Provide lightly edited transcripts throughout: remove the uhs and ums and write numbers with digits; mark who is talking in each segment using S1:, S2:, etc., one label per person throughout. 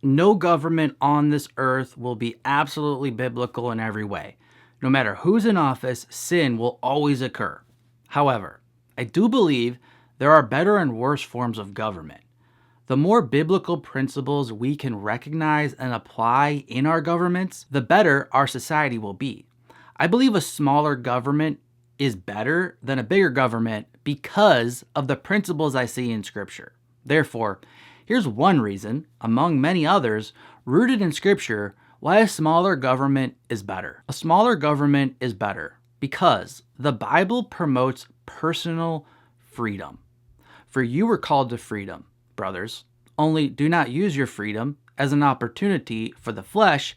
S1: No government on this earth will be absolutely biblical in every way. No matter who's in office, sin will always occur. However, I do believe there are better and worse forms of government. The more biblical principles we can recognize and apply in our governments, the better our society will be. I believe a smaller government is better than a bigger government because of the principles I see in Scripture. Therefore, here's one reason, among many others, rooted in Scripture, why a smaller government is better. A smaller government is better because the Bible promotes personal freedom. For you were called to freedom, brothers. Only do not use your freedom as an opportunity for the flesh,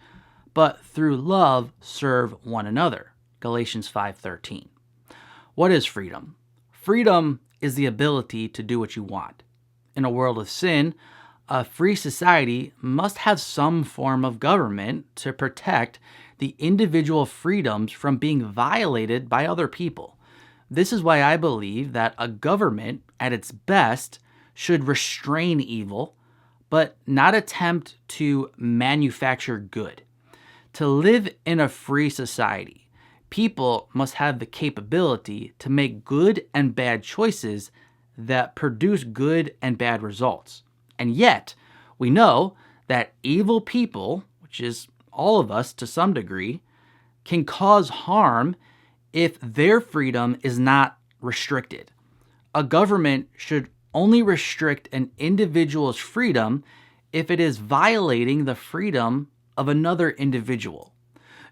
S1: but through love serve one another. Galatians 5:13. What is freedom? Freedom is the ability to do what you want. In a world of sin, a free society must have some form of government to protect the individual freedoms from being violated by other people. This is why I believe that a government, at its best, should restrain evil, but not attempt to manufacture good. To live in a free society, people must have the capability to make good and bad choices that produce good and bad results. And yet, we know that evil people, which is all of us to some degree, can cause harm if their freedom is not restricted. A government should only restrict an individual's freedom if it is violating the freedom of another individual.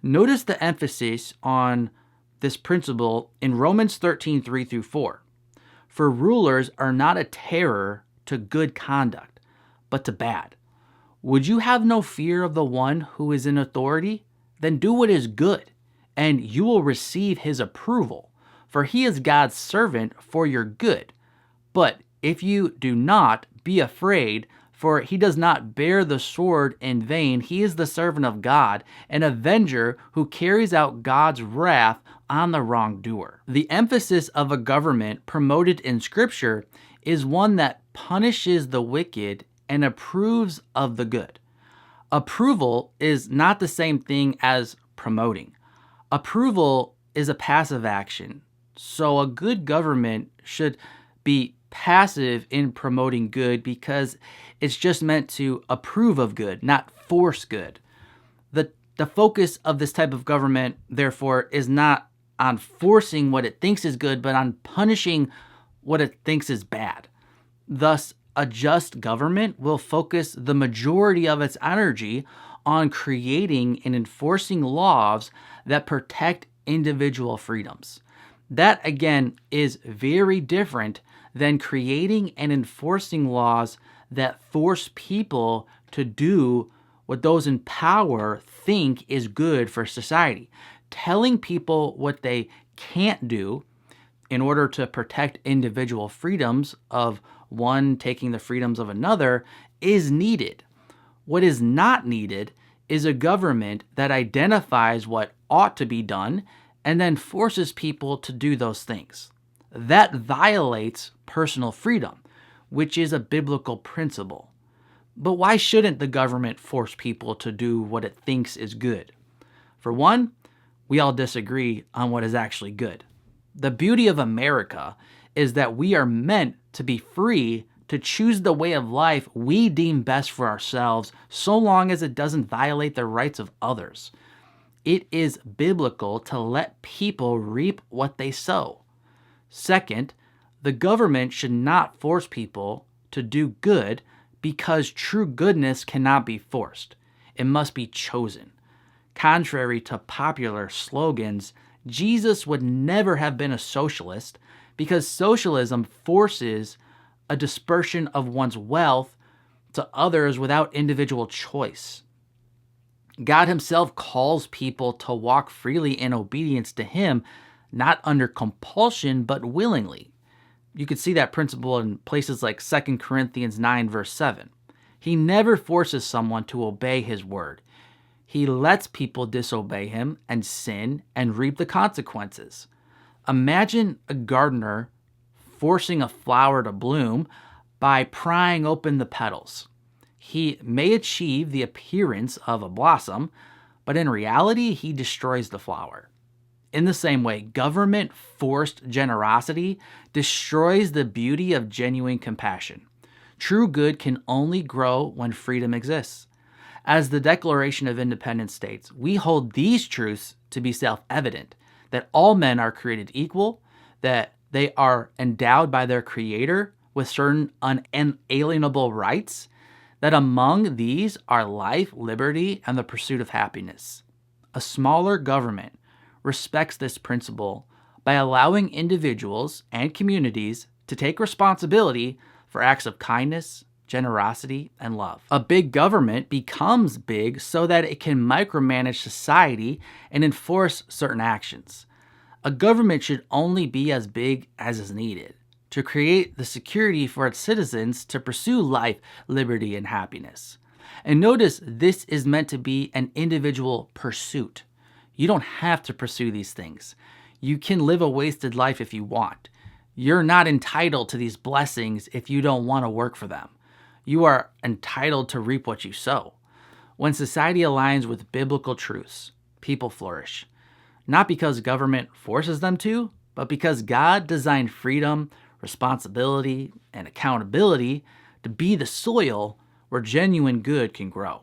S1: Notice the emphasis on this principle in Romans 13:3-4. For rulers are not a terror to good conduct, but to bad. Would you have no fear of the one who is in authority? Then do what is good, and you will receive his approval, for he is God's servant for your good. But if you do not, be afraid, for he does not bear the sword in vain. He is the servant of God, an avenger who carries out God's wrath on the wrongdoer. The emphasis of a government promoted in Scripture is one that punishes the wicked and approves of the good. Approval is not the same thing as promoting. Approval is a passive action, so a good government should be passive in promoting good because it's just meant to approve of good, not force good. The focus of this type of government, therefore, is not on forcing what it thinks is good, but on punishing what it thinks is bad. Thus, a just government will focus the majority of its energy on creating and enforcing laws that protect individual freedoms. That, again, is very different than creating and enforcing laws that force people to do what those in power think is good for society. Telling people what they can't do in order to protect individual freedoms of one taking the freedoms of another is needed. What is not needed is a government that identifies what ought to be done and then forces people to do those things. That violates personal freedom, which is a biblical principle. But why shouldn't the government force people to do what it thinks is good? For one, we all disagree on what is actually good. The beauty of America is that we are meant to be free to choose the way of life we deem best for ourselves, so long as it doesn't violate the rights of others. It is biblical to let people reap what they sow. Second, the government should not force people to do good because true goodness cannot be forced. It must be chosen. Contrary to popular slogans, Jesus would never have been a socialist because socialism forces a dispersion of one's wealth to others without individual choice. God himself calls people to walk freely in obedience to him, not under compulsion, but willingly. You could see that principle in places like 2 Corinthians 9, verse 7. He never forces someone to obey his word. He lets people disobey him and sin and reap the consequences. Imagine a gardener forcing a flower to bloom by prying open the petals. He may achieve the appearance of a blossom, but in reality, he destroys the flower. In the same way, government-forced generosity destroys the beauty of genuine compassion. True good can only grow when freedom exists. As the Declaration of Independence states, we hold these truths to be self-evident, that all men are created equal, that they are endowed by their Creator with certain unalienable rights, that among these are life, liberty, and the pursuit of happiness. A smaller government respects this principle by allowing individuals and communities to take responsibility for acts of kindness, generosity, and love. A big government becomes big so that it can micromanage society and enforce certain actions. A government should only be as big as is needed to create the security for its citizens to pursue life, liberty, and happiness. And notice this is meant to be an individual pursuit. You don't have to pursue these things. You can live a wasted life if you want. You're not entitled to these blessings if you don't want to work for them. You are entitled to reap what you sow. When society aligns with biblical truths, people flourish. Not because government forces them to, but because God designed freedom, responsibility, and accountability to be the soil where genuine good can grow.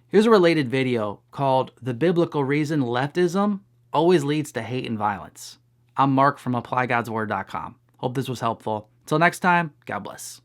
S1: Here's a related video called The Biblical Reason Leftism Always Leads to Hate and Violence. I'm Mark from ApplyGodsWord.com. Hope this was helpful. Until next time, God bless.